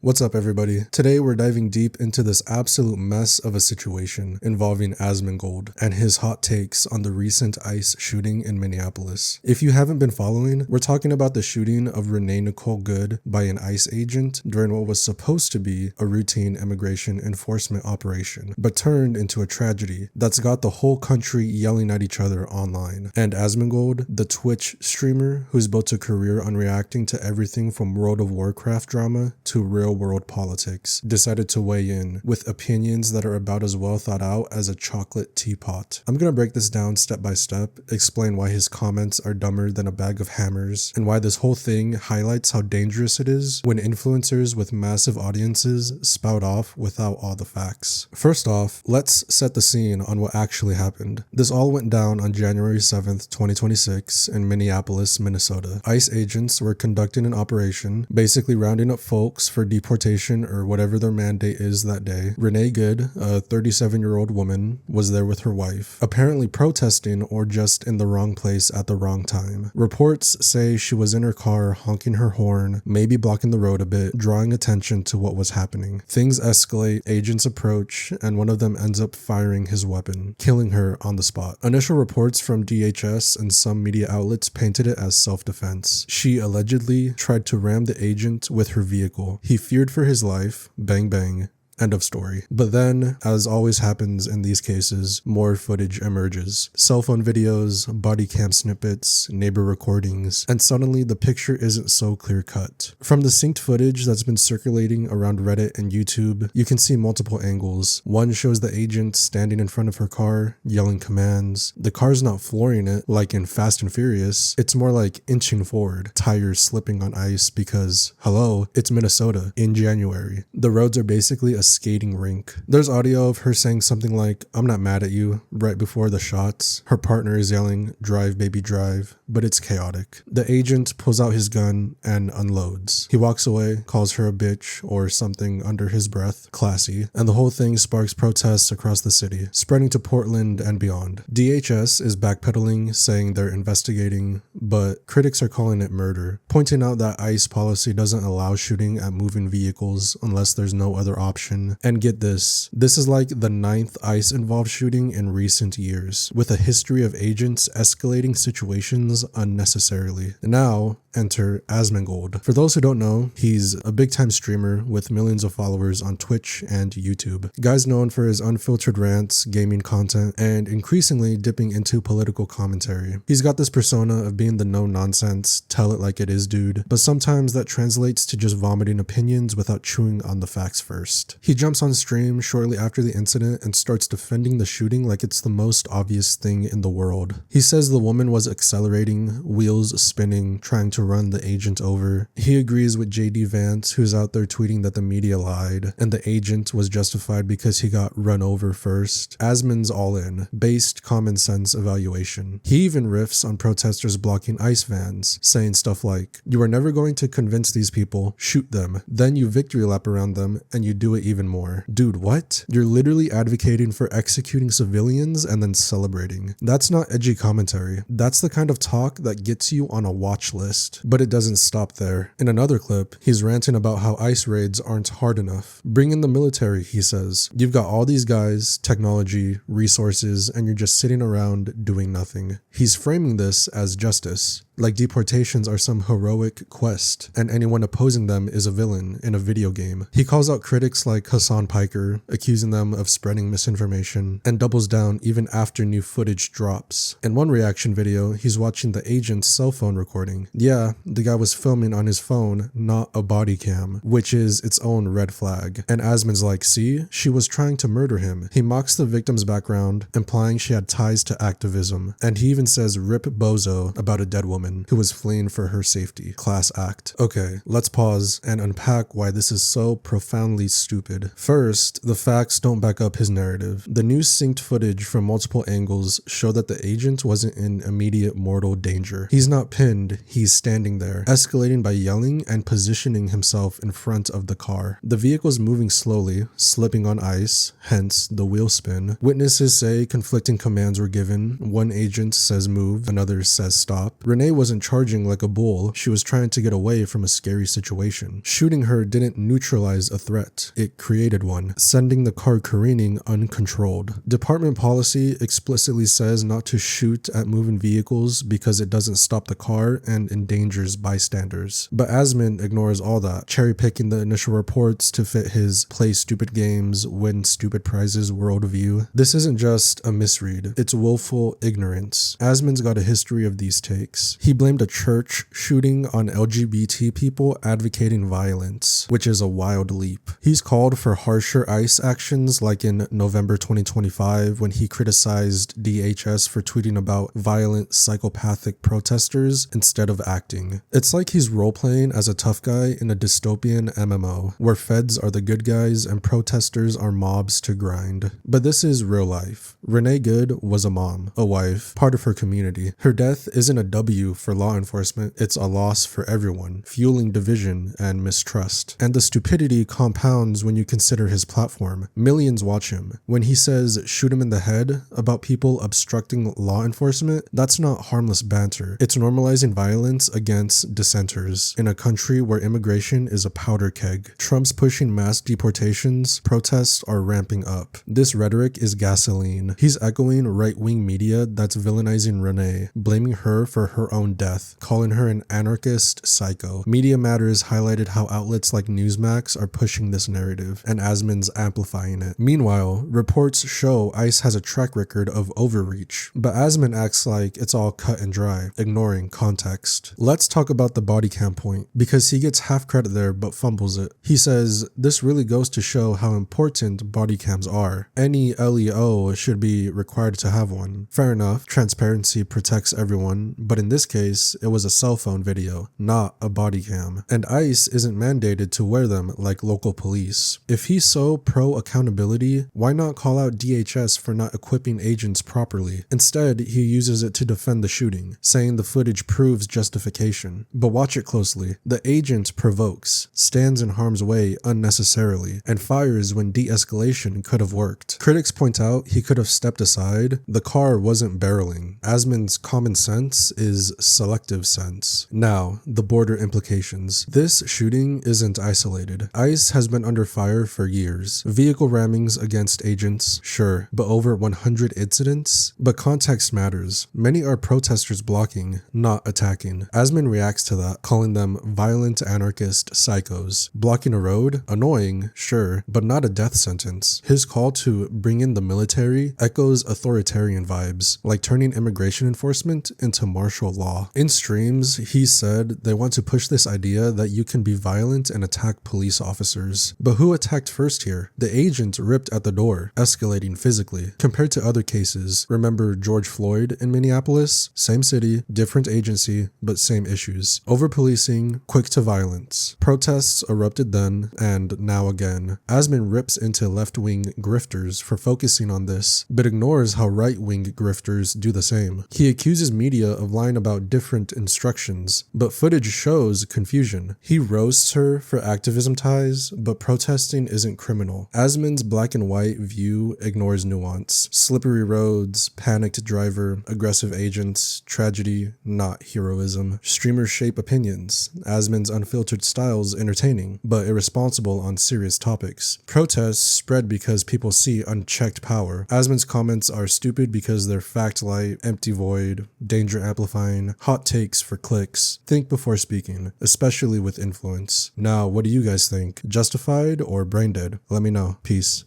What's up, everybody? Today we're diving deep into this absolute mess of a situation involving Asmongold and his hot takes on the recent ICE shooting in Minneapolis. If you haven't been following, we're talking about the shooting of Renee Nicole Good by an ICE agent during what was supposed to be a routine immigration enforcement operation, but turned into a tragedy that's got the whole country yelling at each other online. And Asmongold, the Twitch streamer who's built a career on reacting to everything from World of Warcraft drama to real-world politics, decided to weigh in with opinions that are about as well thought out as a chocolate teapot. I'm gonna break this down step by step, explain why his comments are dumber than a bag of hammers, and why this whole thing highlights how dangerous it is when influencers with massive audiences spout off without all the facts. First off, let's set the scene on what actually happened. This all went down on January 7th, 2026 in Minneapolis, Minnesota. ICE agents were conducting an operation, basically rounding up folks for deportation or whatever their mandate is that day. Renee Good, a 37-year-old woman, was there with her wife, apparently protesting or just in the wrong place at the wrong time. Reports say she was in her car honking her horn, maybe blocking the road a bit, drawing attention to what was happening. Things escalate, agents approach, and one of them ends up firing his weapon, killing her on the spot. Initial reports from DHS and some media outlets painted it as self-defense. She allegedly tried to ram the agent with her vehicle. He feared for his life. Bang bang. End of story. But then, as always happens in these cases, more footage emerges. Cell phone videos, body cam snippets, neighbor recordings, and suddenly the picture isn't so clear cut. From the synced footage that's been circulating around Reddit and YouTube, you can see multiple angles. One shows the agent standing in front of her car, yelling commands. The car's not flooring it like in Fast and Furious, it's more like inching forward, tires slipping on ice because, hello, it's Minnesota in January. The roads are basically a skating rink. There's audio of her saying something like, "I'm not mad at you," right before the shots. Her partner is yelling, "Drive, baby, drive," but it's chaotic. The agent pulls out his gun and unloads. He walks away, calls her a bitch or something under his breath, classy, and the whole thing sparks protests across the city, spreading to Portland and beyond. DHS is backpedaling, saying they're investigating, but critics are calling it murder, pointing out that ICE policy doesn't allow shooting at moving vehicles unless there's no other option. And get this is like the 9th ICE involved shooting in recent years, with a history of agents escalating situations unnecessarily. Now, enter Asmongold. For those who don't know, he's a big time streamer with millions of followers on Twitch and YouTube. Guy's known for his unfiltered rants, gaming content, and increasingly dipping into political commentary. He's got this persona of being the no nonsense, tell it like it is dude, but sometimes that translates to just vomiting opinions without chewing on the facts first. He jumps on stream shortly after the incident and starts defending the shooting like it's the most obvious thing in the world. He says the woman was accelerating, wheels spinning, trying to run the agent over. He agrees with JD Vance, who's out there tweeting that the media lied and the agent was justified because he got run over first. Asmon's all in, based common sense evaluation. He even riffs on protesters blocking ICE vans, saying stuff like, "You are never going to convince these people, shoot them, then you victory lap around them and you do it even more." Dude, what? You're literally advocating for executing civilians and then celebrating. That's not edgy commentary. That's the kind of talk that gets you on a watch list. But it doesn't stop there. In another clip, he's ranting about how ICE raids aren't hard enough. Bring in the military, he says. You've got all these guys, technology, resources, and you're just sitting around doing nothing. He's framing this as justice, like deportations are some heroic quest, and anyone opposing them is a villain in a video game. He calls out critics like Hassan Piker, accusing them of spreading misinformation, and doubles down even after new footage drops. In one reaction video, he's watching the agent's cell phone recording. Yeah, the guy was filming on his phone, not a body cam, which is its own red flag. And Asmon's like, see, she was trying to murder him. He mocks the victim's background, implying she had ties to activism, and he even says rip Bozo about a dead woman who was fleeing for her safety. Class act. Okay, let's pause and unpack why this is so profoundly stupid. First, the facts don't back up his narrative. The new synced footage from multiple angles show that the agent wasn't in immediate mortal danger. He's not pinned, he's standing there, escalating by yelling and positioning himself in front of the car. The vehicle's moving slowly, slipping on ice, hence the wheel spin. Witnesses say conflicting commands were given. One agent says move, another says stop. Renee wasn't charging like a bull, she was trying to get away from a scary situation. Shooting her didn't neutralize a threat, it created one, sending the car careening uncontrolled. Department policy explicitly says not to shoot at moving vehicles because it doesn't stop the car and endangers bystanders. But Asmon ignores all that, cherry-picking the initial reports to fit his play stupid games, win stupid prizes worldview. This isn't just a misread, it's willful ignorance. Asmon's got a history of these takes. He blamed a church shooting on LGBT people advocating violence, which is a wild leap. He's called for harsher ICE actions, like in November 2025 when he criticized DHS for tweeting about violent psychopathic protesters instead of acting. It's like he's role-playing as a tough guy in a dystopian MMO, where feds are the good guys and protesters are mobs to grind. But this is real life. Renee Good was a mom, a wife, part of her community. Her death isn't a W for law enforcement, it's a loss for everyone, fueling division and mistrust. And the stupidity compounds when you consider his platform. Millions watch him. When he says shoot him in the head about people obstructing law enforcement, that's not harmless banter. It's normalizing violence against dissenters in a country where immigration is a powder keg. Trump's pushing mass deportations, protests are ramping up. This rhetoric is gasoline. He's echoing right-wing media that's villainizing Renee, blaming her for her own death, calling her an anarchist psycho. Media Matters highlighted how outlets like Newsmax are pushing this narrative, and Asmon's amplifying it. Meanwhile, reports show ICE has a track record of overreach, but Asmon acts like it's all cut and dry, ignoring context. Let's talk about the body cam point, because he gets half credit there but fumbles it. He says, this really goes to show how important body cams are. Any LEO should be required to have one. Fair enough, transparency protects everyone, but in this case, it was a cell phone video, not a body cam. And ICE isn't mandated to wear them like local police. If he's so pro accountability, why not call out DHS for not equipping agents properly? Instead, he uses it to defend the shooting, saying the footage proves justification. But watch it closely. The agent provokes, stands in harm's way unnecessarily, and fires when de-escalation could have worked. Critics point out he could have stepped aside. The car wasn't barreling. Asmon's common sense is selective sense. Now, the border implications. This shooting isn't isolated. ICE has been under fire for years. Vehicle rammings against agents, sure, but over 100 incidents? But context matters. Many are protesters blocking, not attacking. Asmon reacts to that, calling them violent anarchist psychos. Blocking a road? Annoying, sure, but not a death sentence. His call to bring in the military echoes authoritarian vibes, like turning immigration enforcement into martial law. In streams, he said they want to push this idea that you can be violent and attack police officers. But who attacked first here? The agent ripped at the door, escalating physically. Compared to other cases, remember George Floyd in Minneapolis? Same city, different agency, but same issues. Over-policing, quick to violence. Protests erupted then, and now again. Asmon rips into left-wing grifters for focusing on this, but ignores how right-wing grifters do the same. He accuses media of lying about different instructions, but footage shows confusion. He roasts her for activism ties, but protesting isn't criminal. Asmon's black and white view ignores nuance. Slippery roads, panicked driver, aggressive agents, tragedy, not heroism. Streamers shape opinions. Asmon's unfiltered style's entertaining, but irresponsible on serious topics. Protests spread because people see unchecked power. Asmon's comments are stupid because they're fact-light, empty void, danger amplifying, hot takes for clicks. Think before speaking, especially with influence. Now, what do you guys think? Justified or brain dead? Let me know. Peace.